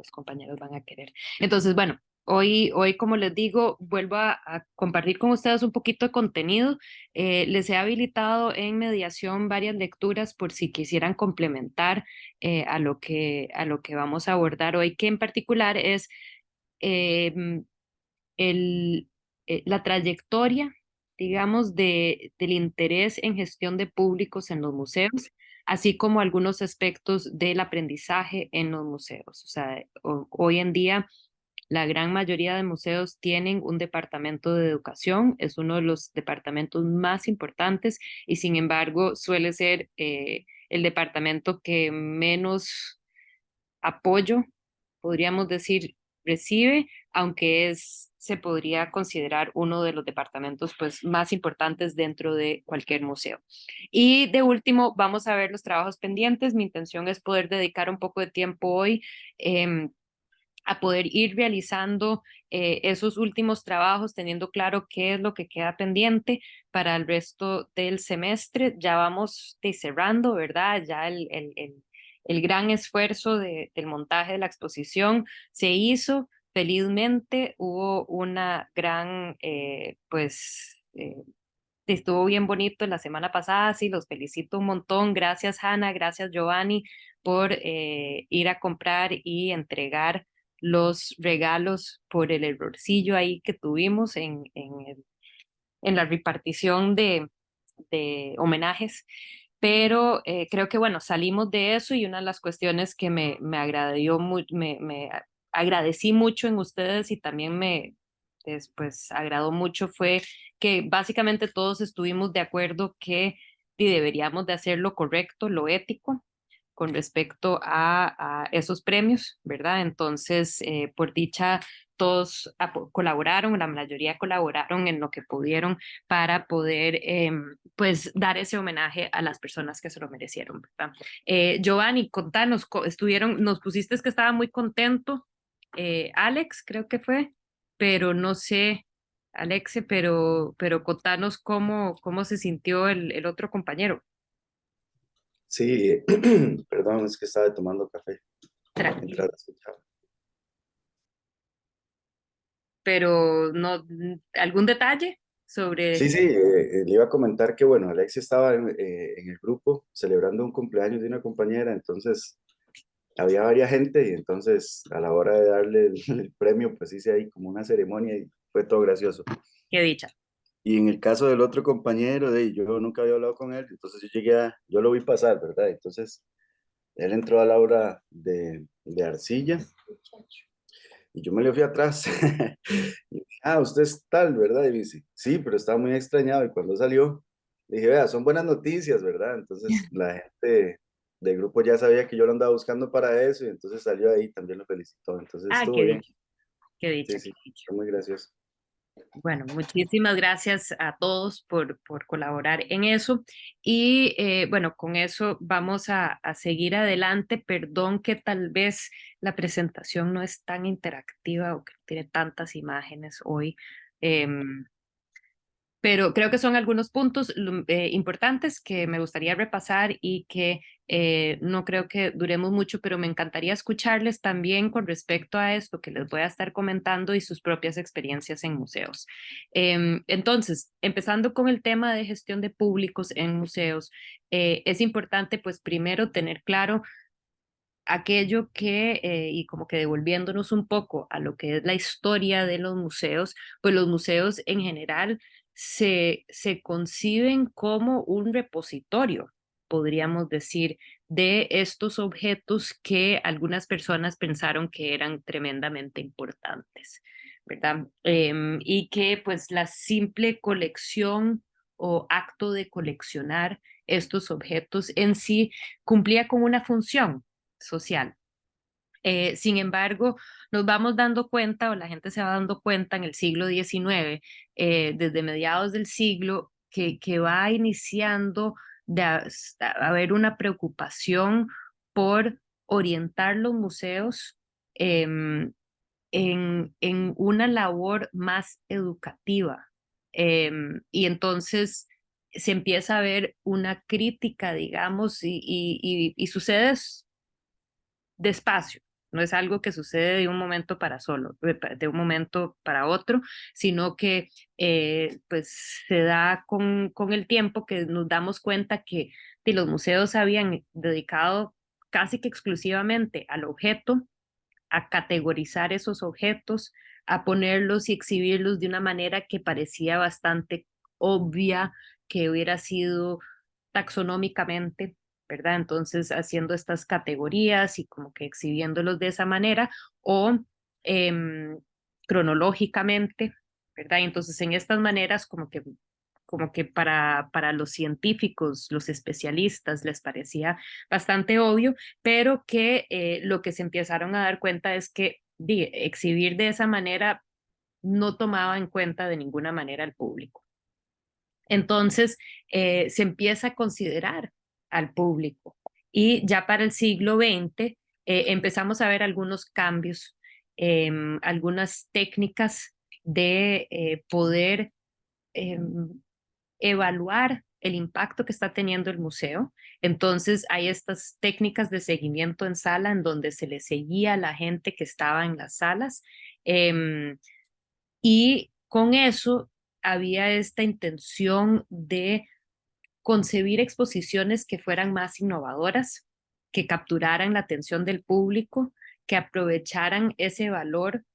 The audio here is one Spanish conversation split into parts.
los compañeros van a querer. Entonces, bueno, hoy como les digo, vuelvo a compartir con ustedes un poquito de contenido. Les he habilitado en mediación varias lecturas por si quisieran complementar a lo que vamos a abordar hoy, que en particular es eh, el, la trayectoria, digamos, del interés en gestión de públicos en los museos, así como algunos aspectos del aprendizaje en los museos. O sea, hoy en día la gran mayoría de museos tienen un departamento de educación, es uno de los departamentos más importantes y sin embargo suele ser el departamento que menos apoyo, podríamos decir, recibe, aunque se podría considerar uno de los departamentos pues, más importantes dentro de cualquier museo. Y de último, vamos a ver los trabajos pendientes. Mi intención es poder dedicar un poco de tiempo hoy a poder ir realizando esos últimos trabajos, teniendo claro qué es lo que queda pendiente para el resto del semestre. Ya vamos cerrando, ¿verdad? Ya el gran esfuerzo del montaje de la exposición se hizo. Felizmente hubo una gran, estuvo bien bonito la semana pasada, sí, los felicito un montón. Gracias, Hanna, gracias, Giovanni, por ir a comprar y entregar los regalos por el errorcillo ahí que tuvimos en la repartición de homenajes. Pero creo que, bueno, salimos de eso y una de las cuestiones que me agradió, me agradecí mucho en ustedes y también después agradó mucho fue que básicamente todos estuvimos de acuerdo que deberíamos de hacer lo correcto, lo ético con respecto a esos premios, ¿verdad? Entonces, por dicha, todos colaboraron, la mayoría colaboraron en lo que pudieron para poder, pues, dar ese homenaje a las personas que se lo merecieron, ¿verdad? Giovanni, contanos, nos pusiste que estaba muy contento, Alex, creo que fue, pero no sé, Alexe, pero contanos cómo se sintió el otro compañero. Sí, perdón, es que estaba tomando café Tranquilo. mientras la escuchaba. Pero no, ¿algún detalle Sí, sobre? sí, le iba a comentar que, bueno, Alexia estaba en el grupo celebrando un cumpleaños de una compañera, entonces había varias gente y entonces a la hora de darle el premio, pues hice ahí como una ceremonia y fue todo gracioso. Qué dicha. Y en el caso del otro compañero, yo nunca había hablado con él, entonces yo lo vi pasar, ¿verdad? Entonces él entró a la obra de arcilla y yo me le fui atrás. Y dije, usted es tal, ¿verdad? Y dice, sí, pero estaba muy extrañado. Y cuando salió, dije, vea, son buenas noticias, ¿verdad? Entonces la gente del grupo ya sabía que yo lo andaba buscando para eso y entonces salió ahí, también lo felicitó. Entonces Ah, estuvo bien. qué Sí, dicha, qué sí, dicha. fue muy gracioso. Bueno, muchísimas gracias a todos por colaborar en eso. Y bueno, con eso vamos a seguir adelante. Perdón que tal vez la presentación no es tan interactiva o que tiene tantas imágenes hoy. Em, pero creo que son algunos puntos importantes que me gustaría repasar y que no creo que duremos mucho, pero me encantaría escucharles también con respecto a esto que les voy a estar comentando y sus propias experiencias en museos. Entonces, empezando con el tema de gestión de públicos en museos, es importante pues primero tener claro aquello y como que devolviéndonos un poco a lo que es la historia de los museos, pues los museos en general se conciben como un repositorio, podríamos decir, de estos objetos que algunas personas pensaron que eran tremendamente importantes, ¿verdad? Y que pues la simple colección o acto de coleccionar estos objetos en sí cumplía con una función social. Sin embargo, nos vamos dando cuenta, o la gente se va dando cuenta en el siglo XIX, desde mediados del siglo, que va iniciando a haber una preocupación por orientar los museos en una labor más educativa. Y entonces se empieza a ver una crítica, digamos, y sucede despacio, no es algo que sucede de un momento de un momento para otro, sino que pues se da con el tiempo que nos damos cuenta que los museos habían dedicado casi que exclusivamente al objeto, a categorizar esos objetos, a ponerlos y exhibirlos de una manera que parecía bastante obvia, que hubiera sido taxonómicamente, ¿verdad? Entonces, haciendo estas categorías y como que exhibiéndolos de esa manera o eh, cronológicamente, ¿verdad? Y entonces, en estas maneras, como que para los científicos, los especialistas, les parecía bastante obvio, pero que lo que se empezaron a dar cuenta es que exhibir de esa manera no tomaba en cuenta de ninguna manera al público. Entonces, se empieza a considerar al público. Y ya para el siglo XX empezamos a ver algunos cambios, algunas técnicas de poder evaluar el impacto que está teniendo el museo. Entonces, hay estas técnicas de seguimiento en sala en donde se le seguía a la gente que estaba en las salas. Y con eso había esta intención de concebir exposiciones que fueran más innovadoras, que capturaran la atención del público, que aprovecharan ese valor,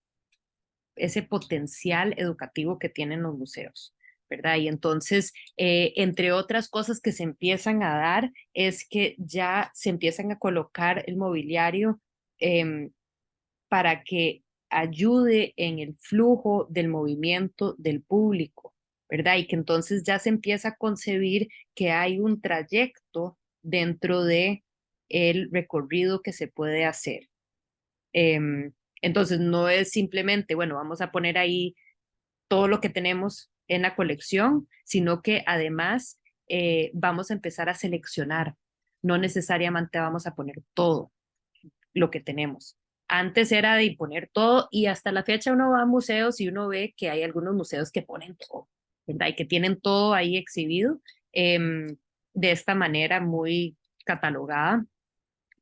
ese potencial educativo que tienen los museos, ¿verdad? Y entonces, entre otras cosas que se empiezan a dar, es que ya se empiezan a colocar el mobiliario para que ayude en el flujo del movimiento del público, ¿verdad? Y que entonces ya se empieza a concebir que hay un trayecto dentro de el recorrido que se puede hacer. Entonces no es simplemente, bueno, vamos a poner ahí todo lo que tenemos en la colección, sino que además vamos a empezar a seleccionar. No necesariamente vamos a poner todo lo que tenemos. Antes era de imponer todo y hasta la fecha uno va a museos y uno ve que hay algunos museos que ponen todo, ¿verdad? Y que tienen todo ahí exhibido de esta manera muy catalogada,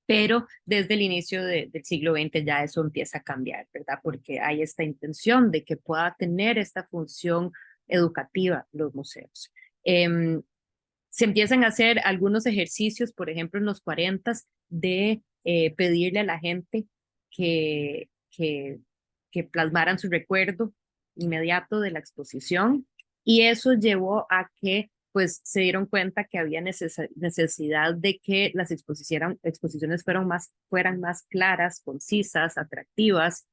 pero desde el inicio del siglo XX ya eso empieza a cambiar, ¿verdad? Porque hay esta intención de que pueda tener esta función educativa los museos. Se empiezan a hacer algunos ejercicios, por ejemplo, en los 40 de pedirle a la gente que, que, que plasmaran su recuerdo inmediato de la exposición y eso llevó a que pues se dieron cuenta que había necesidad de que las exposiciones fueran más claras, concisas, atractivas,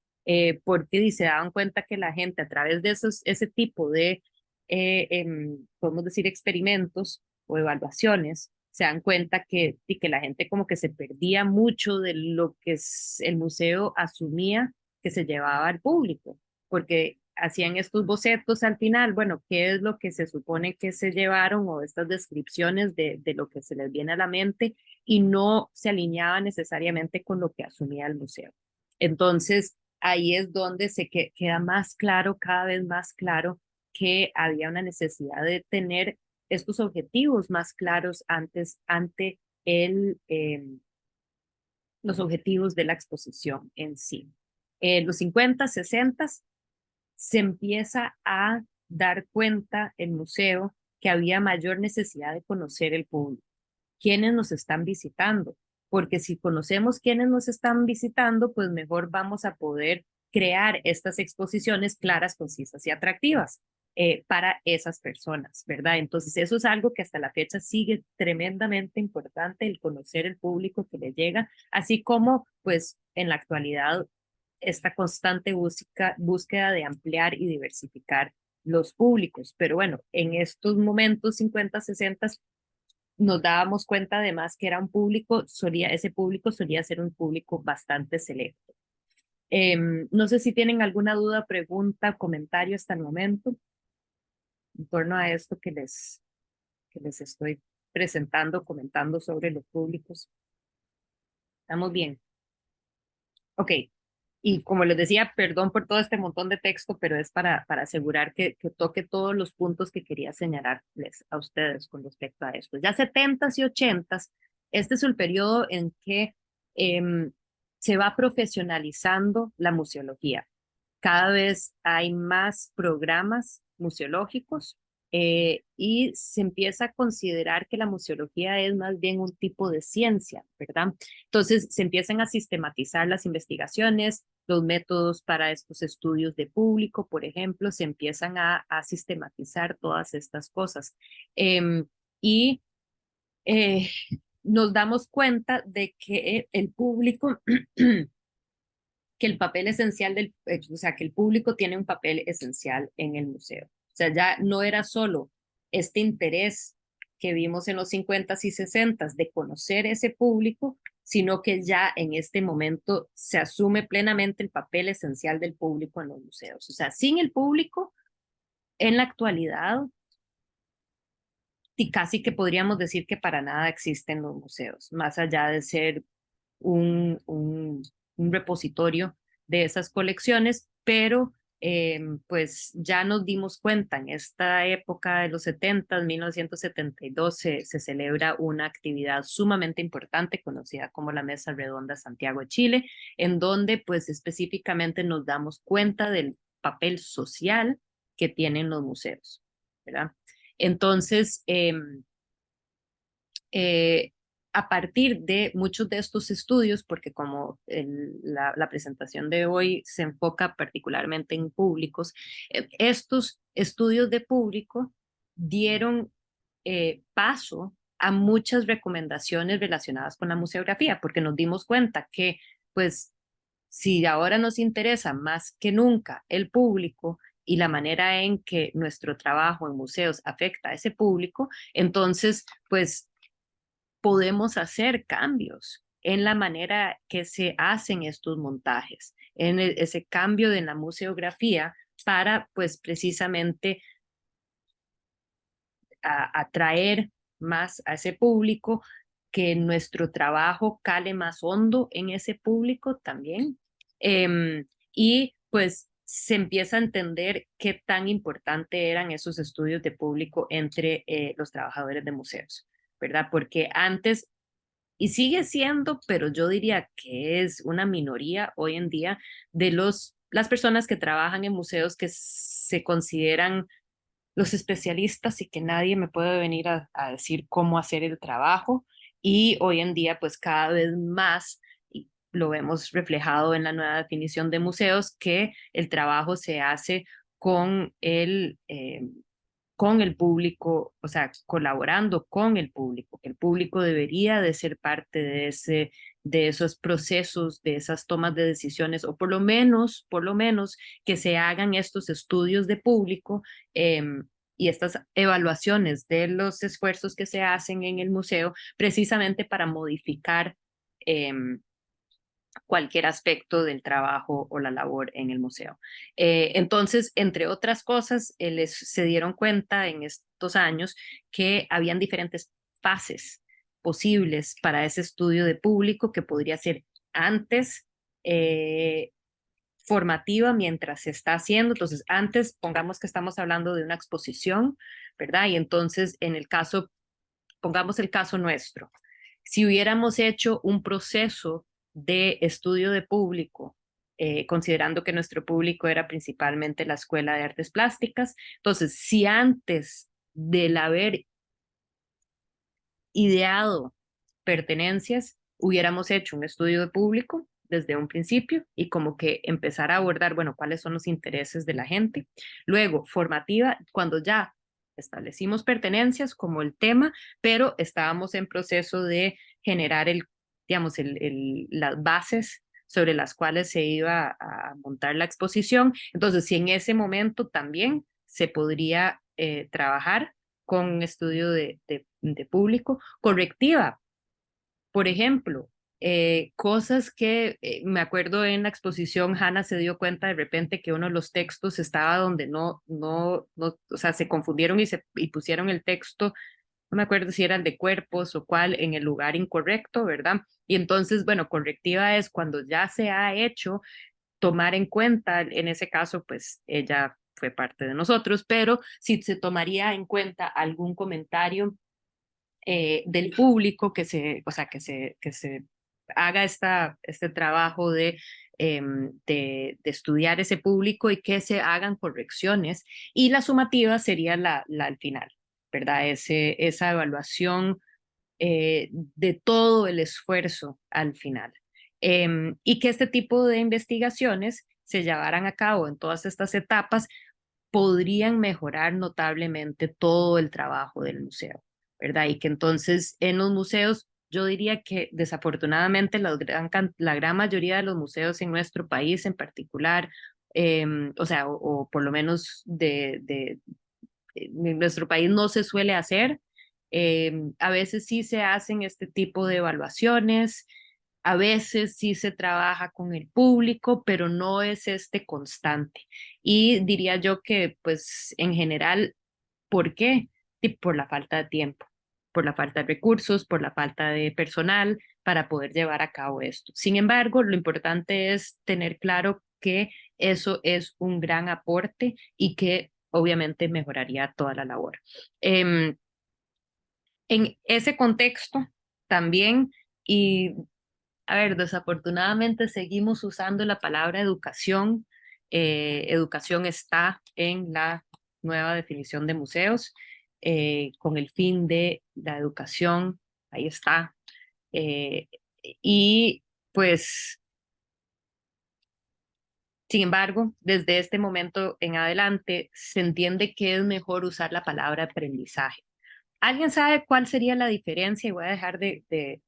porque se daban cuenta que la gente a través de ese tipo de, podemos decir, experimentos, o evaluaciones, se dan cuenta que la gente como que se perdía mucho de lo que el museo asumía que se llevaba al público, porque hacían estos bocetos al final, bueno, qué es lo que se supone que se llevaron o estas descripciones de lo que se les viene a la mente y no se alineaba necesariamente con lo que asumía el museo. Entonces, ahí es donde queda más claro, cada vez más claro, que había una necesidad de tener estos objetivos más claros ante los objetivos de la exposición en sí. En los 50, 60 se empieza a dar cuenta el museo que había mayor necesidad de conocer el público, quiénes nos están visitando, porque si conocemos quiénes nos están visitando, pues mejor vamos a poder crear estas exposiciones claras, concisas y atractivas para esas personas, ¿verdad? Entonces eso es algo que hasta la fecha sigue tremendamente importante, el conocer el público que le llega, así como pues en la actualidad esta constante búsqueda de ampliar y diversificar los públicos. Pero bueno, en estos momentos 50, 60 nos dábamos cuenta además que era ese público solía ser un público bastante selecto. No sé si tienen alguna duda, pregunta, comentario hasta el momento en torno a esto que les estoy presentando, comentando sobre los públicos. ¿Estamos bien? Ok. Y como les decía, perdón por todo este montón de texto, pero es para asegurar que toque todos los puntos que quería señalarles a ustedes con respecto a esto. Ya 70s y 80s, este es el periodo en que se va profesionalizando la museología. Cada vez hay más programas museológicos y se empieza a considerar que la museología es más bien un tipo de ciencia, ¿verdad? Entonces se empiezan a sistematizar las investigaciones, los métodos para estos estudios de público, por ejemplo, se empiezan a sistematizar todas estas cosas. Y eh, nos damos cuenta de que el público que el papel esencial o sea, que el público tiene un papel esencial en el museo. O sea, ya no era solo este interés que vimos en los 50s y 60s de conocer ese público, sino que ya en este momento se asume plenamente el papel esencial del público en los museos. O sea, sin el público, en la actualidad, y casi que podríamos decir que para nada existen los museos, más allá de ser un repositorio de esas colecciones, pero pues ya nos dimos cuenta en esta época de los 70, 1972, se celebra una actividad sumamente importante conocida como la Mesa Redonda Santiago de Chile, en donde pues específicamente nos damos cuenta del papel social que tienen los museos, ¿verdad? Entonces, eh, a partir de muchos de estos estudios, porque como la presentación de hoy se enfoca particularmente en públicos, estos estudios de público dieron paso a muchas recomendaciones relacionadas con la museografía, porque nos dimos cuenta que, pues, si ahora nos interesa más que nunca el público y la manera en que nuestro trabajo en museos afecta a ese público, entonces, pues, podemos hacer cambios en la manera que se hacen estos montajes, en ese cambio de la museografía para, pues, precisamente atraer más a ese público, que nuestro trabajo cale más hondo en ese público también. Y pues se empieza a entender qué tan importante eran esos estudios de público entre los trabajadores de museos, ¿verdad? Porque antes y sigue siendo, pero yo diría que es una minoría hoy en día de las personas que trabajan en museos que se consideran los especialistas y que nadie me puede venir a decir cómo hacer el trabajo. Y hoy en día, pues cada vez más, y lo vemos reflejado en la nueva definición de museos, que el trabajo se hace con con el público, o sea, colaborando con el público, que el público debería de ser parte de esos procesos, de esas tomas de decisiones, o por lo menos que se hagan estos estudios de público y estas evaluaciones de los esfuerzos que se hacen en el museo, precisamente para modificar cualquier aspecto del trabajo o la labor en el museo. Entonces, entre otras cosas, se dieron cuenta en estos años que habían diferentes fases posibles para ese estudio de público, que podría ser antes formativa mientras se está haciendo. Entonces, antes, pongamos que estamos hablando de una exposición, ¿verdad? Y entonces, pongamos el caso nuestro. Si hubiéramos hecho un proceso de estudio de público, considerando que nuestro público era principalmente la Escuela de Artes Plásticas, entonces, si antes del haber ideado pertenencias, hubiéramos hecho un estudio de público desde un principio y como que empezar a abordar, bueno, cuáles son los intereses de la gente. Luego, formativa, cuando ya establecimos pertenencias como el tema, pero estábamos en proceso de generar digamos, las bases sobre las cuales se iba a montar la exposición. Entonces, si en ese momento también se podría trabajar con un estudio de público, correctiva, por ejemplo, cosas que me acuerdo en la exposición, Hannah se dio cuenta de repente que uno de los textos estaba donde no, o sea, se confundieron y pusieron el texto, no me acuerdo si era el de cuerpos o cuál, en el lugar incorrecto, ¿verdad? Y entonces, bueno, correctiva es cuando ya se ha hecho, tomar en cuenta, en ese caso, pues ella fue parte de nosotros, pero si se tomaría en cuenta algún comentario del público o sea, que se haga este trabajo de estudiar ese público y que se hagan correcciones. Y la sumativa sería al final, ¿verdad? Esa evaluación de todo el esfuerzo al final. Y que este tipo de investigaciones se llevaran a cabo en todas estas etapas podrían mejorar notablemente todo el trabajo del museo, ¿verdad? Y que entonces en los museos, yo diría que desafortunadamente la gran mayoría de los museos en nuestro país en particular, o sea, o por lo menos en nuestro país no se suele hacer. A veces sí se hacen este tipo de evaluaciones, a veces sí se trabaja con el público, pero no es este constante. Y diría yo que, pues, en general, ¿por qué? Y por la falta de tiempo, por la falta de recursos, por la falta de personal para poder llevar a cabo esto. Sin embargo, lo importante es tener claro que eso es un gran aporte y que obviamente mejoraría toda la labor. Eh, en ese contexto también, y a ver, desafortunadamente seguimos usando la palabra educación. Educación está en la nueva definición de museos, con el fin de la educación, ahí está. Eh, y pues, sin embargo, desde este momento en adelante se entiende que es mejor usar la palabra aprendizaje. ¿Alguien sabe cuál sería la diferencia? Y voy a dejar de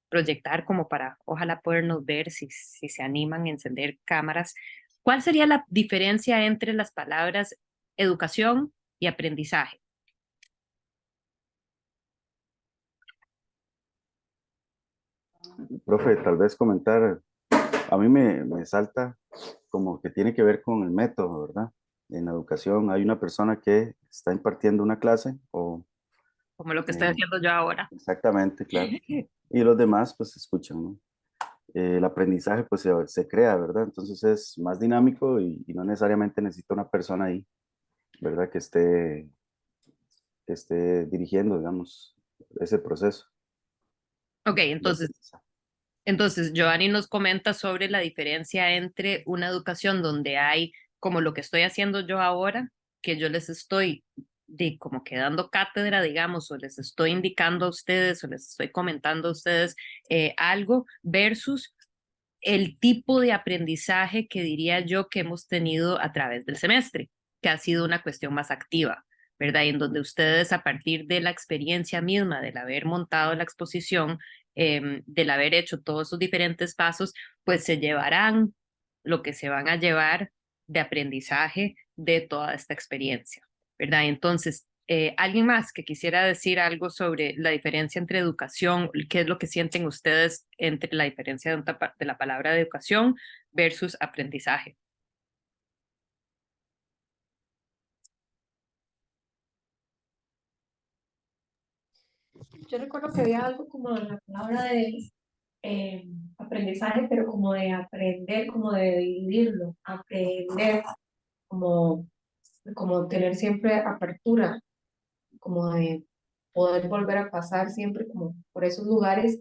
proyectar como para, ojalá podernos ver si se animan a encender cámaras. ¿Cuál sería la diferencia entre las palabras educación y aprendizaje? Profe, tal vez comentar, a mí me salta como que tiene que ver con el método, ¿verdad? En la educación hay una persona que está impartiendo una clase o Como lo que estoy eh, haciendo yo ahora. exactamente, claro. Y los demás pues escuchan, ¿no? El aprendizaje pues se crea, ¿verdad? Entonces es más dinámico y no necesariamente necesita una persona ahí, ¿verdad? Que esté dirigiendo, digamos, ese proceso Ok, de entonces aprendizaje. Entonces, Giovanni nos comenta sobre la diferencia entre una educación donde hay, como lo que estoy haciendo yo ahora, que yo les estoy como que dando cátedra, digamos, o les estoy indicando a ustedes, o les estoy comentando a ustedes algo, versus el tipo de aprendizaje que diría yo que hemos tenido a través del semestre, que ha sido una cuestión más activa, ¿verdad? Y en donde ustedes a partir de la experiencia misma, del haber montado la exposición, del haber hecho todos esos diferentes pasos, pues se llevarán lo que se van a llevar de aprendizaje de toda esta experiencia, ¿verdad? Entonces, ¿alguien más que quisiera decir algo sobre la diferencia entre educación? ¿Qué es lo que sienten ustedes entre la diferencia de la palabra educación versus aprendizaje? Yo recuerdo que había algo como en la palabra de aprendizaje, pero como de aprender, como de dividirlo, aprender, como, como tener siempre apertura, como de poder volver a pasar siempre como por esos lugares,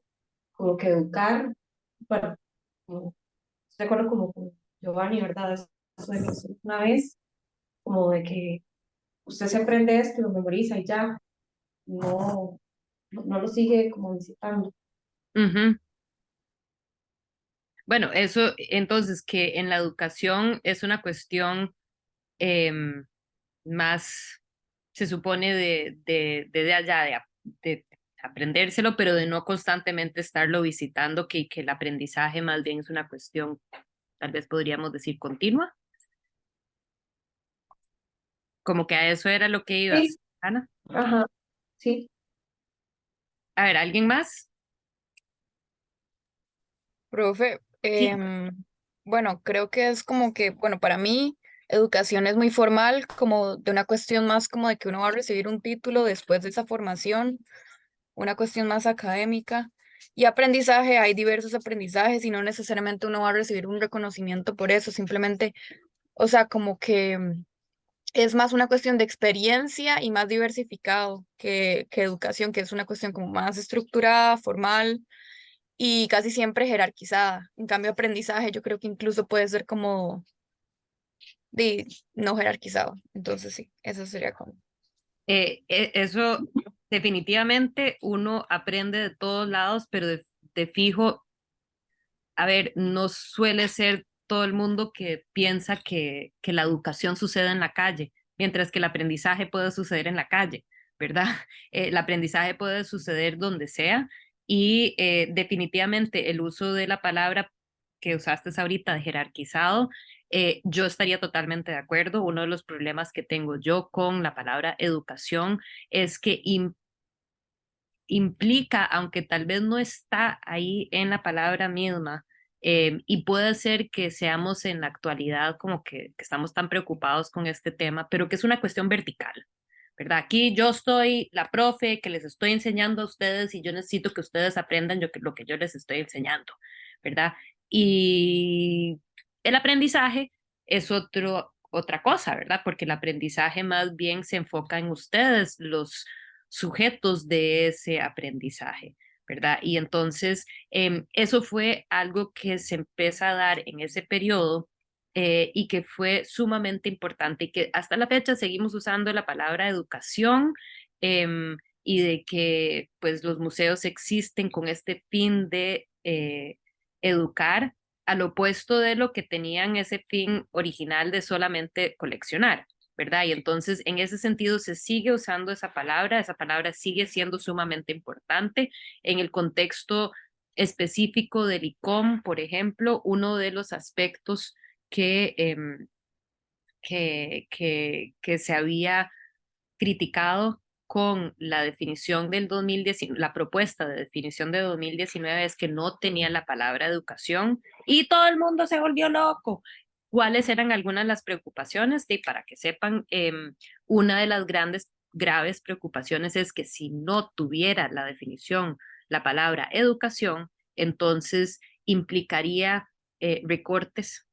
como que educar, bueno, como, recuerdo como con Giovanni, ¿verdad? Eso de que una vez, como de que usted se aprende esto, lo memoriza y ya, no lo sigue como visitando. Ujú. Bueno, eso entonces que en la educación es una cuestión em, más, se supone de allá, de aprendérselo, pero de no constantemente estarlo visitando, que el aprendizaje más bien es una cuestión, tal vez podríamos decir, continua, como que a eso era lo que Sí, ibas, Ana. ajá, sí. A ver, ¿alguien más? Profe, Sí. bueno, creo que es como que, bueno, para mí educación es muy formal, como de una cuestión más como de que uno va a recibir un título después de esa formación, una cuestión más académica. Y aprendizaje, hay diversos aprendizajes y no necesariamente uno va a recibir un reconocimiento por eso, simplemente, o sea, como que es más una cuestión de experiencia y más diversificado que educación, que es una cuestión como más estructurada, formal y casi siempre jerarquizada. En cambio, aprendizaje yo creo que incluso puede ser como no jerarquizado. Entonces sí, eso sería como... Eso definitivamente uno aprende de todos lados, pero de fijo, a ver, no suele ser todo el mundo que piensa que la educación sucede en la calle, mientras que el aprendizaje puede suceder en la calle, ¿verdad? El aprendizaje puede suceder donde sea y definitivamente el uso de la palabra que usaste ahorita de jerarquizado, yo estaría totalmente de acuerdo. Uno de los problemas que tengo yo con la palabra educación es que implica, aunque tal vez no está ahí en la palabra misma, y puede ser que seamos en la actualidad como que estamos tan preocupados con este tema, pero que es una cuestión vertical, ¿verdad? Aquí yo estoy la profe que les estoy enseñando a ustedes y yo necesito que ustedes aprendan lo que yo les estoy enseñando, ¿verdad? Y el aprendizaje es otra cosa, ¿verdad? Porque el aprendizaje más bien se enfoca en ustedes, los sujetos de ese aprendizaje, ¿verdad? Y entonces eso fue algo que se empieza a dar en ese periodo y que fue sumamente importante y que hasta la fecha seguimos usando la palabra educación y de que pues los museos existen con este fin de educar al opuesto de lo que tenían ese fin original de solamente coleccionar, ¿verdad? Y entonces en ese sentido se sigue usando esa palabra sigue siendo sumamente importante en el contexto específico del ICOM, por ejemplo, uno de los aspectos que, que se había criticado con la definición del 2019, la propuesta de definición de 2019 es que no tenía la palabra educación y todo el mundo se volvió loco. ¿Cuáles eran algunas de las preocupaciones? Y para que sepan, una de las grandes, graves preocupaciones es que si no tuviera la definición, la palabra educación, entonces implicaría recortes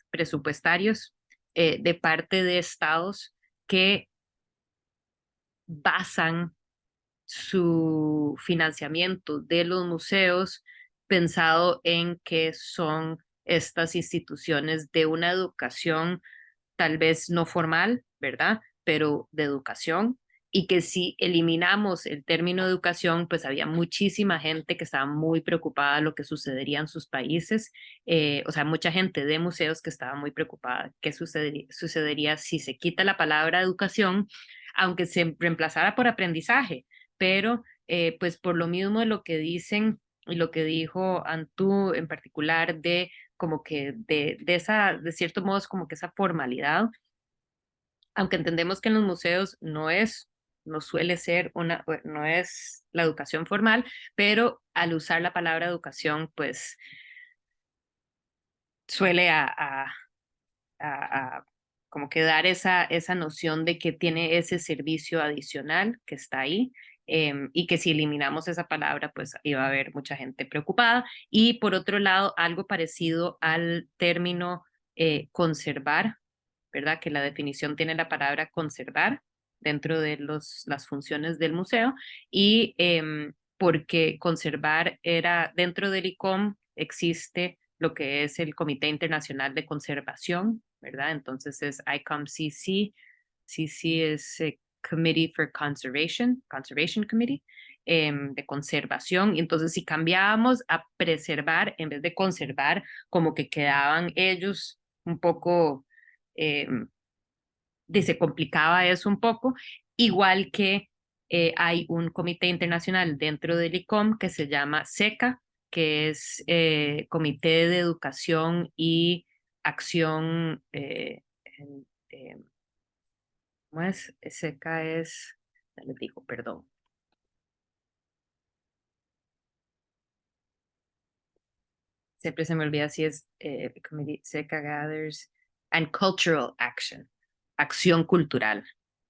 presupuestarios de parte de estados que basan su financiamiento de los museos pensado en que son estas instituciones de una educación tal vez no formal, ¿verdad? Pero de educación. Y que si eliminamos el término educación, pues había muchísima gente que estaba muy preocupada de lo que sucedería en sus países. O sea, mucha gente de museos que estaba muy preocupada qué sucedería si se quita la palabra educación, aunque se reemplazara por aprendizaje. Pero, pues por lo mismo de lo que dicen y lo que dijo Antú en particular de como que de cierto modo es como que esa formalidad, aunque entendemos que en los museos no suele ser no es la educación formal, pero al usar la palabra educación, pues suele a como que dar esa noción de que tiene ese servicio adicional que está ahí. Y que si eliminamos esa palabra, pues iba a haber mucha gente preocupada. Y por otro lado, algo parecido al término conservar, ¿verdad? Que la definición tiene la palabra conservar dentro de las funciones del museo y porque conservar era dentro del ICOM existe lo que es el Comité Internacional de Conservación, ¿verdad? Entonces es ICOM-CC, CC es Committee for Conservation, Conservation Committee, de conservación. Entonces, si cambiábamos a preservar en vez de conservar, como que quedaban ellos un poco eh, se complicaba eso un poco, igual que hay un comité internacional dentro del ICOM que se llama SECA, que es Comité de Educación y Acción, ¿cómo es? SECA es, ya les digo, perdón. Siempre se me olvida si es SECA Gathers and Cultural Action, acción cultural,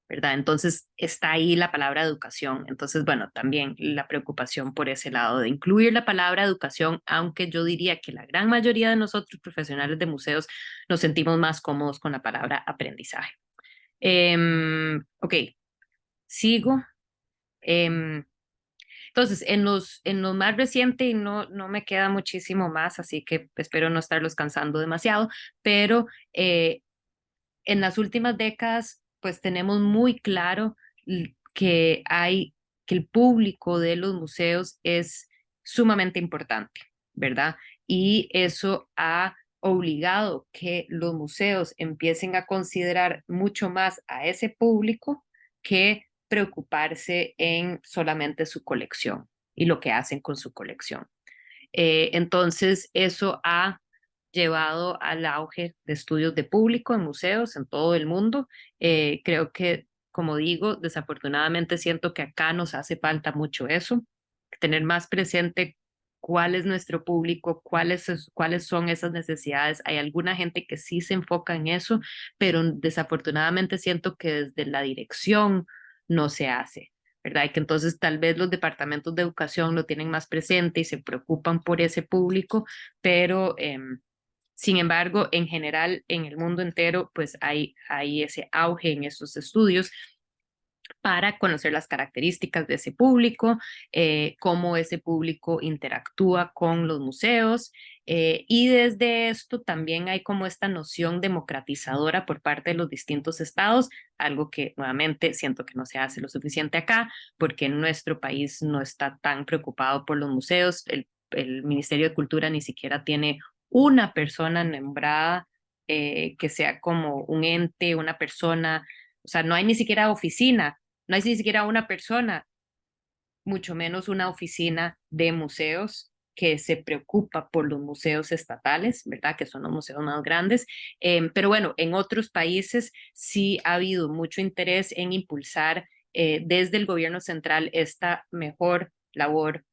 ¿verdad? Entonces está ahí la palabra educación. Entonces, bueno, también la preocupación por ese lado de incluir la palabra educación, aunque yo diría que la gran mayoría de nosotros profesionales de museos nos sentimos más cómodos con la palabra aprendizaje. Ok, sigo. Entonces, en los más recientes, y no me queda muchísimo más, así que espero no estarlos cansando demasiado, pero en las últimas décadas, pues tenemos muy claro que el público de los museos es sumamente importante, ¿verdad? Y eso ha obligado que los museos empiecen a considerar mucho más a ese público que preocuparse en solamente su colección y lo que hacen con su colección. Entonces, eso ha llevado al auge de estudios de público en museos en todo el mundo. Creo que, como digo, desafortunadamente siento que acá nos hace falta mucho eso, tener más presente cuál es nuestro público, cuáles son esas necesidades. Hay alguna gente que sí se enfoca en eso, pero desafortunadamente siento que desde la dirección no se hace. ¿Verdad? Y que entonces tal vez los departamentos de educación lo tienen más presente y se preocupan por ese público, pero sin embargo, en general, en el mundo entero, pues hay ese auge en estos estudios para conocer las características de ese público, cómo ese público interactúa con los museos. Y desde esto también hay como esta noción democratizadora por parte de los distintos estados, algo que nuevamente siento que no se hace lo suficiente acá, porque en nuestro país no está tan preocupado por los museos. El Ministerio de Cultura ni siquiera tiene una persona nombrada que sea como un ente, una persona, o sea, no hay ni siquiera oficina, no hay ni siquiera una persona, mucho menos una oficina de museos que se preocupa por los museos estatales, ¿verdad? Que son los museos más grandes. Pero bueno, en otros países sí ha habido mucho interés en impulsar desde el gobierno central esta mejor labor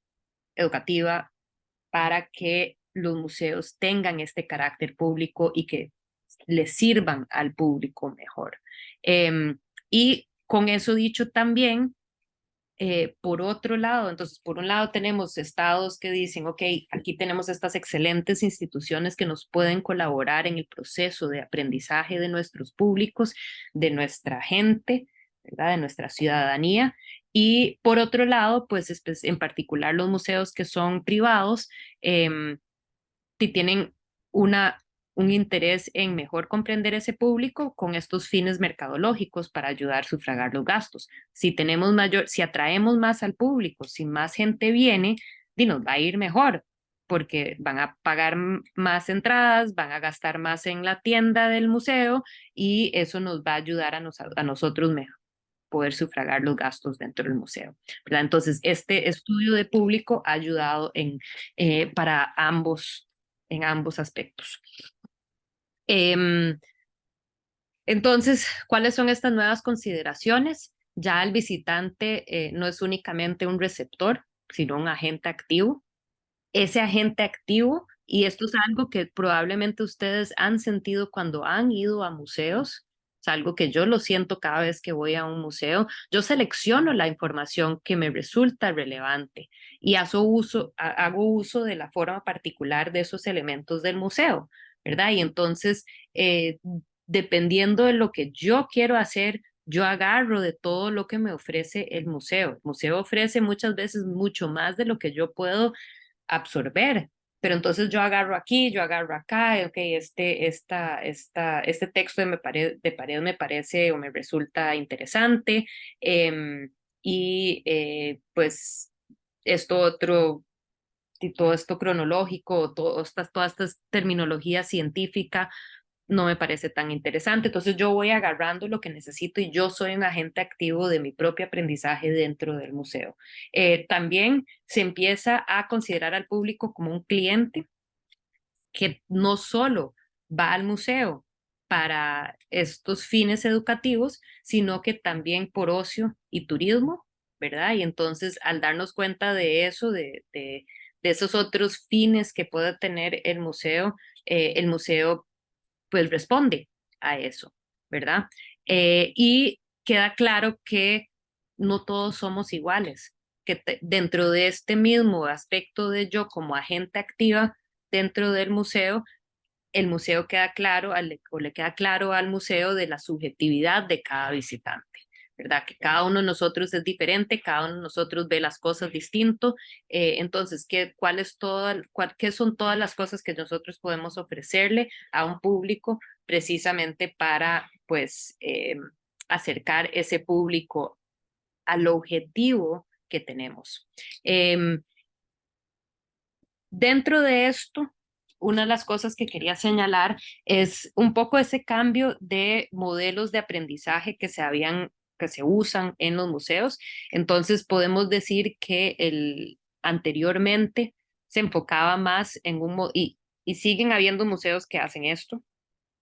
educativa para que los museos tengan este carácter público y que les sirvan al público mejor. Y con eso dicho también, por otro lado, entonces, por un lado tenemos estados que dicen, ok, aquí tenemos estas excelentes instituciones que nos pueden colaborar en el proceso de aprendizaje de nuestros públicos, de nuestra gente, ¿verdad? De nuestra ciudadanía. Y por otro lado, pues en particular los museos que son privados, si tienen una, un interés en mejor comprender ese público con estos fines mercadológicos para ayudar a sufragar los gastos. Si atraemos más al público, si más gente viene, nos va a ir mejor, porque van a pagar más entradas, van a gastar más en la tienda del museo y eso nos va a ayudar a nosotros mejor poder sufragar los gastos dentro del museo, ¿verdad? Entonces, este estudio de público ha ayudado para en ambos aspectos. Entonces, ¿cuáles son estas nuevas consideraciones? Ya el visitante no es únicamente un receptor, sino un agente activo. Ese agente activo, y esto es algo que probablemente ustedes han sentido cuando han ido a museos, es algo que yo lo siento cada vez que voy a un museo. Yo selecciono la información que me resulta relevante y hago uso de la forma particular de esos elementos del museo, ¿verdad? Y entonces, dependiendo de lo que yo quiero hacer, yo agarro de todo lo que me ofrece el museo. El museo ofrece muchas veces mucho más de lo que yo puedo absorber. Pero entonces yo agarro aquí, yo agarro acá, ok, este texto de pared me parece o me resulta interesante, y pues esto otro, y todo esto cronológico, toda esta terminología científica no me parece tan interesante. Entonces yo voy agarrando lo que necesito y yo soy un agente activo de mi propio aprendizaje dentro del museo. También se empieza a considerar al público como un cliente que no solo va al museo para estos fines educativos, sino que también por ocio y turismo, ¿verdad? Y entonces al darnos cuenta de eso, de esos otros fines que puede tener el museo pues responde a eso, ¿verdad? Y queda claro que no todos somos iguales, que dentro de este mismo aspecto de yo como agente activa dentro del museo, el museo queda claro, o le queda claro al museo de la subjetividad de cada visitante, ¿verdad? Que cada uno de nosotros es diferente, cada uno de nosotros ve las cosas distinto. Entonces, ¿qué son todas las cosas que nosotros podemos ofrecerle a un público precisamente para, pues, acercar ese público al objetivo que tenemos? Dentro de esto, una de las cosas que quería señalar es un poco ese cambio de modelos de aprendizaje que se usan en los museos. Entonces, podemos decir que anteriormente se enfocaba más en y siguen habiendo museos que hacen esto,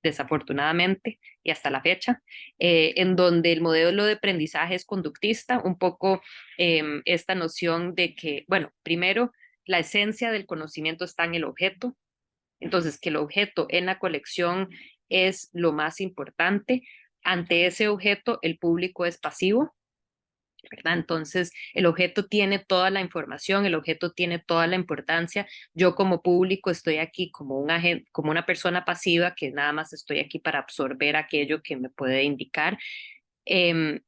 desafortunadamente, y hasta la fecha, en donde el modelo de aprendizaje es conductista, un poco esta noción de que, bueno, primero, la esencia del conocimiento está en el objeto, entonces que el objeto en la colección es lo más importante. Ante ese objeto, el público es pasivo, ¿verdad? Entonces, el objeto tiene toda la información, el objeto tiene toda la importancia. Yo como público estoy aquí como un agente, como una persona pasiva que nada más estoy aquí para absorber aquello que me puede indicar. Eh,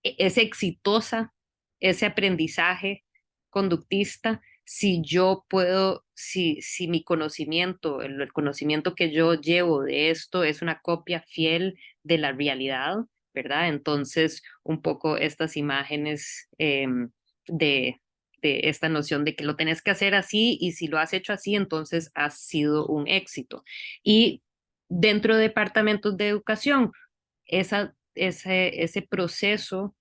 es exitosa ese aprendizaje conductista si yo puedo, si mi conocimiento, el conocimiento que yo llevo de esto es una copia fiel de la realidad, ¿verdad? Entonces, un poco estas imágenes de, de esta noción de que lo tenés que hacer así y si lo has hecho así, entonces has sido un éxito. Y dentro de departamentos de educación, ese proceso,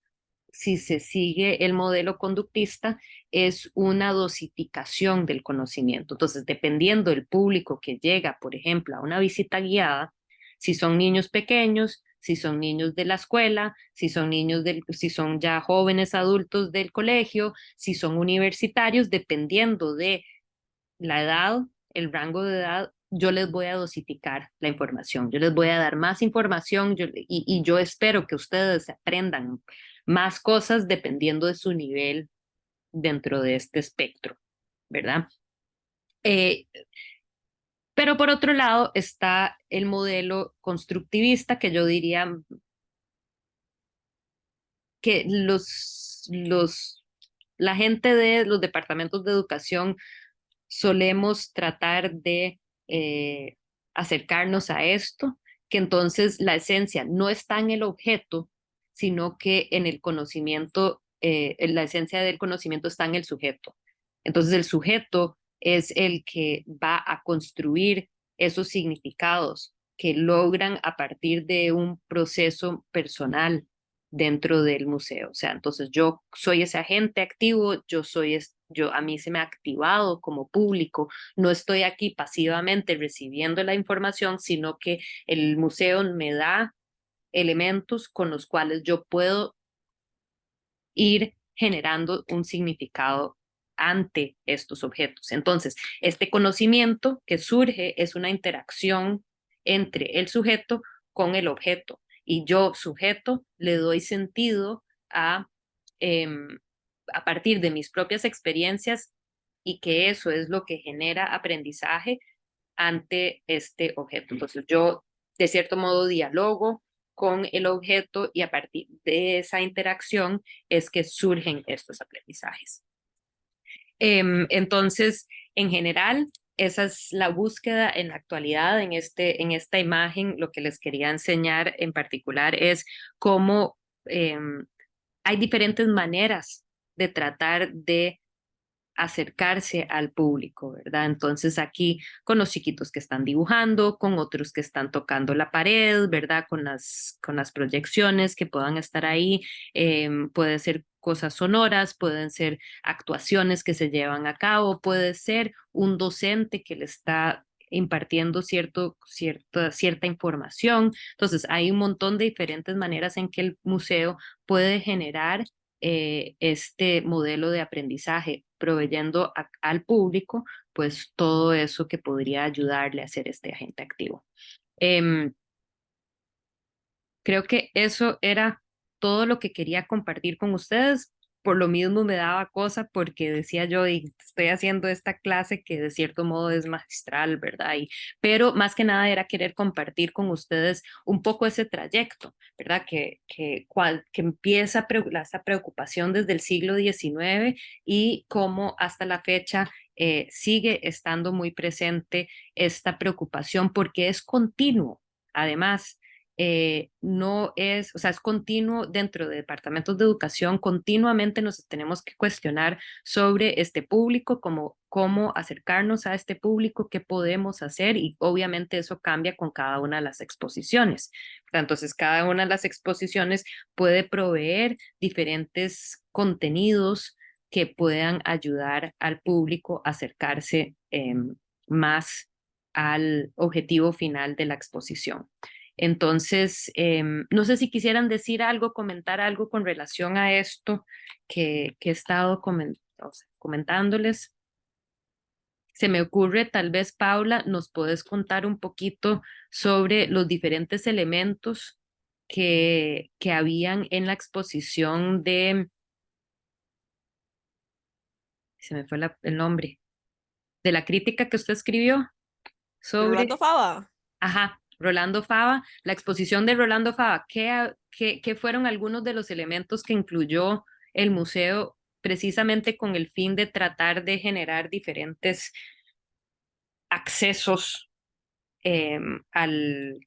si se sigue el modelo conductista, es una dosificación del conocimiento. Entonces, dependiendo del público que llega, por ejemplo, a una visita guiada, si son niños pequeños, si son niños de la escuela, si son ya jóvenes adultos del colegio, si son universitarios, dependiendo de la edad, el rango de edad, yo les voy a dosificar la información, yo les voy a dar más información y yo espero que ustedes aprendan más cosas dependiendo de su nivel dentro de este espectro, ¿verdad? Eh, pero por otro lado está el modelo constructivista que yo diría que la gente de los departamentos de educación solemos tratar de acercarnos a esto, que entonces la esencia no está en el objeto, sino que en el conocimiento, la esencia del conocimiento está en el sujeto. Entonces el sujeto es el que va a construir esos significados que logran a partir de un proceso personal dentro del museo. O sea, entonces yo soy ese agente activo, a mí se me ha activado como público, no estoy aquí pasivamente recibiendo la información, sino que el museo me da elementos con los cuales yo puedo ir generando un significado ante estos objetos. Entonces, este conocimiento que surge es una interacción entre el sujeto con el objeto y yo, sujeto, le doy sentido a partir de mis propias experiencias y que eso es lo que genera aprendizaje ante este objeto. Entonces yo, de cierto modo, dialogo con el objeto y a partir de esa interacción es que surgen estos aprendizajes. Entonces, en general, esa es la búsqueda en la actualidad, en esta imagen. Lo que les quería enseñar en particular es cómo hay diferentes maneras de tratar de acercarse al público, ¿verdad? Entonces aquí con los chiquitos que están dibujando, con otros que están tocando la pared, ¿verdad? Con las proyecciones que puedan estar ahí, puede ser cosas sonoras, pueden ser actuaciones que se llevan a cabo, puede ser un docente que le está impartiendo cierta información. Entonces, hay un montón de diferentes maneras en que el museo puede generar este modelo de aprendizaje, proveyendo al público pues todo eso que podría ayudarle a ser este agente activo. Creo que eso era todo lo que quería compartir con ustedes. por lo mismo me daba cosa porque decía yo, y estoy haciendo esta clase que de cierto modo es magistral, ¿verdad? Pero más que nada era querer compartir con ustedes un poco ese trayecto, ¿verdad? Que empieza esa preocupación desde el siglo XIX y cómo hasta la fecha sigue estando muy presente esta preocupación porque es continuo. Además, no es, o sea, es continuo dentro de departamentos de educación, continuamente nos tenemos que cuestionar sobre este público, cómo acercarnos a este público, qué podemos hacer y obviamente eso cambia con cada una de las exposiciones. Entonces, cada una de las exposiciones puede proveer diferentes contenidos que puedan ayudar al público a acercarse más al objetivo final de la exposición. Entonces, no sé si quisieran decir algo, comentar algo con relación a esto que he estado comentándoles. Se me ocurre, tal vez, Paula, nos puedes contar un poquito sobre los diferentes elementos que habían en la exposición se me fue el nombre, de la crítica que usted escribió De Rolando sobre, Fava. ajá, Rolando Fava, la exposición de Rolando Fava. ¿Qué fueron algunos de los elementos que incluyó el museo precisamente con el fin de tratar de generar diferentes accesos eh, al,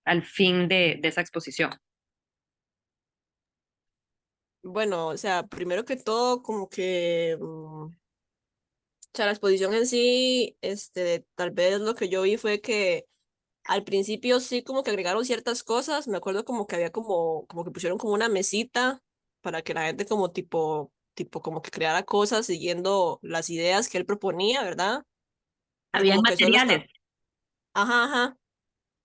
al fin de esa exposición? Bueno, o sea, primero que todo, como que, o sea, la exposición en sí, tal vez lo que yo vi fue que al principio sí como que agregaron ciertas cosas, me acuerdo como que había como que pusieron como una mesita para que la gente como tipo como que creara cosas siguiendo las ideas que él proponía, ¿verdad? Pero Habían como que solo materiales está, ajá, ajá,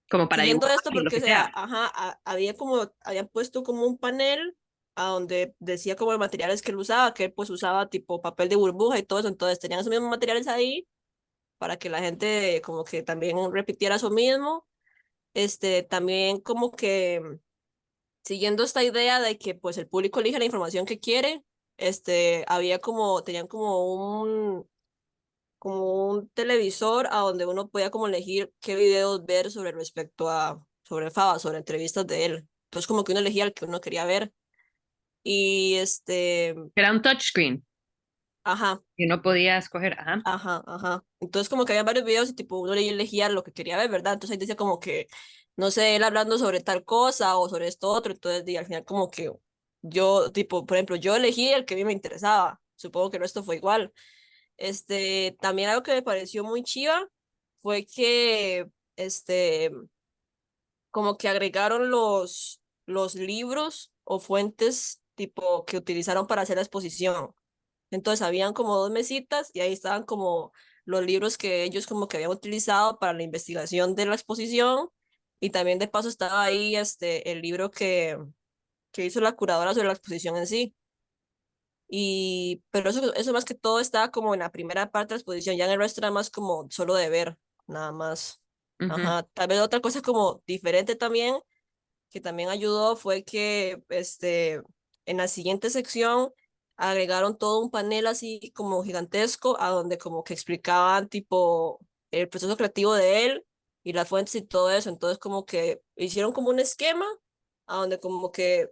como para siguiendo dibujar esto o lo porque, que o sea, sea. ajá, habían puesto como un panel a donde decía como los materiales que él usaba, que él pues usaba tipo papel de burbuja y todo eso, entonces tenían esos mismos materiales ahí para que la gente como que también repitiera eso mismo. También como que siguiendo esta idea de que pues el público elige la información que quiere, tenían como un televisor a donde uno podía como elegir qué videos ver sobre Faba, sobre entrevistas de él. Entonces como que uno elegía el que uno quería ver. Y Era un touchscreen ajá, y uno podía escoger, ajá. ajá, ajá. Entonces como que había varios videos y tipo uno elegía lo que quería ver, ¿verdad? Entonces ahí decía como que, no sé, él hablando sobre tal cosa o sobre esto otro, entonces al final como que yo, tipo, por ejemplo, yo elegí el que a mí me interesaba. Supongo que el resto fue igual. También algo que me pareció muy chiva fue que, este, como que agregaron los libros o fuentes tipo que utilizaron para hacer la exposición. Entonces habían como dos mesitas y ahí estaban como los libros que ellos como que habían utilizado para la investigación de la exposición y también de paso estaba ahí el libro que hizo la curadora sobre la exposición en sí. Pero eso más que todo estaba como en la primera parte de la exposición, ya en el resto era más como solo de ver, nada más. Ujú. Ajá, tal vez otra cosa como diferente también, que también ayudó fue que en la siguiente sección agregaron todo un panel así como gigantesco a donde como que explicaban tipo el proceso creativo de él y las fuentes y todo eso. Entonces como que hicieron como un esquema a donde como que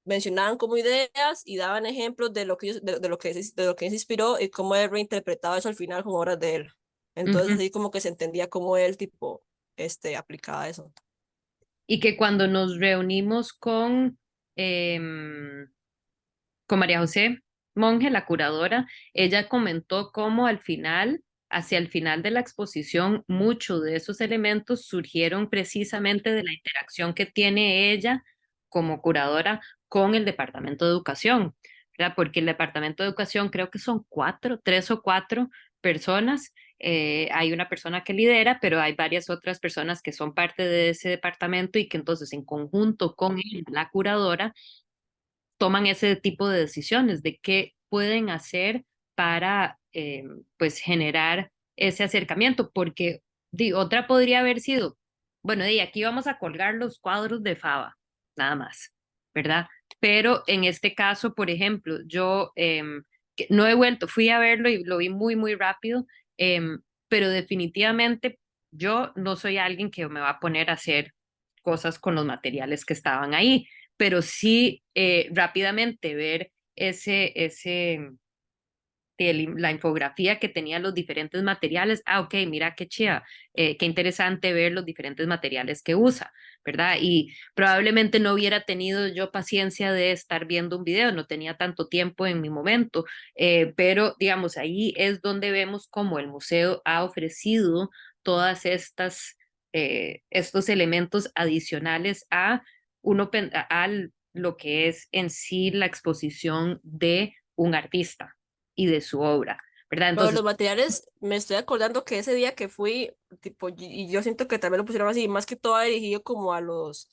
mencionaban como ideas y daban ejemplos de lo que de lo que se inspiró y cómo él reinterpretaba eso al final con obras de él. Entonces Ujú. así como que se entendía cómo él tipo aplicaba eso. Y que cuando nos reunimos em, con María José Monge, la curadora, ella comentó cómo al final, hacia el final de la exposición, muchos de esos elementos surgieron precisamente de la interacción que tiene ella como curadora con el Departamento de Educación, ¿verdad? Porque el Departamento de Educación creo que son tres o cuatro personas. Hay una persona que lidera, pero hay varias otras personas que son parte de ese departamento y que entonces en conjunto con él, la curadora, toman ese tipo de decisiones de qué pueden hacer para pues generar ese acercamiento, porque otra podría haber sido, bueno, aquí vamos a colgar los cuadros de Fava, nada más, ¿verdad? pero en este caso, por ejemplo, yo no he vuelto, fui a verlo y lo vi muy, muy rápido, pero definitivamente yo no soy alguien que me va a poner a hacer cosas con los materiales que estaban ahí, pero sí rápidamente ver la infografía que tenía los diferentes materiales. Ah, ok, mira qué chida, qué interesante ver los diferentes materiales que usa, ¿verdad? Y probablemente no hubiera tenido yo paciencia de estar viendo un video, no tenía tanto tiempo en mi momento, pero digamos, ahí es donde vemos cómo el museo ha ofrecido todas estos elementos adicionales a lo que es en sí la exposición de un artista y de su obra, ¿verdad? Pero Entonces, los materiales, me estoy acordando que ese día que fui, tipo, y yo siento que también lo pusieron así, más que todo dirigido como a los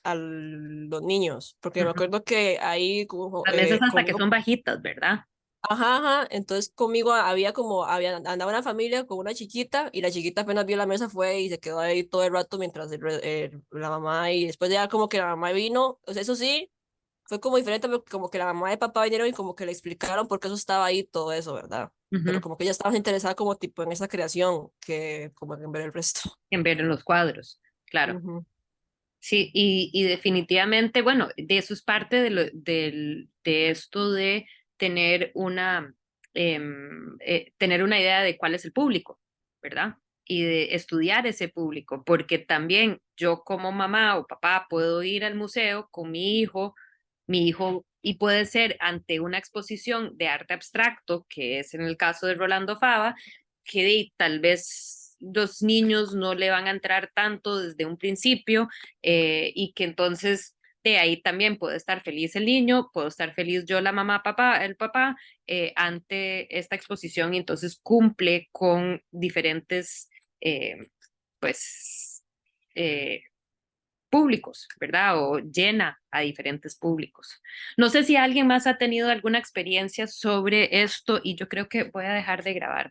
niños, porque me ujú, acuerdo que ahí como, las mesas hasta que conmigo, son bajitas, ¿verdad? ajá, ajá, entonces conmigo había como, andaba una familia con una chiquita, y la chiquita apenas vio la mesa fue y se quedó ahí todo el rato mientras la mamá, y después ya como que la mamá vino, o sea, eso sí, fue como diferente, porque como que la mamá y papá vinieron y como que le explicaron por qué eso estaba ahí, todo eso, ¿verdad? Pero Ujú, como que ella estaba interesada como tipo en esa creación que como en ver el resto. en ver en los cuadros, claro. Ujú. Sí, y definitivamente, bueno, de eso es parte de esto de tener tener una idea de cuál es el público, ¿verdad? Y de estudiar ese público, porque también yo como mamá o papá puedo ir al museo con mi hijo, y puede ser ante una exposición de arte abstracto, que es en el caso de Rolando Fava, que tal vez los niños no le van a entrar tanto desde un principio, y que entonces de ahí también puede estar feliz el niño, puedo estar feliz yo, la mamá, papá, el papá, ante esta exposición, y entonces cumple con diferentes, eh, pues, eh, públicos, ¿verdad? O llena a diferentes públicos. No sé si alguien más ha tenido alguna experiencia sobre esto, y yo creo que voy a dejar de grabar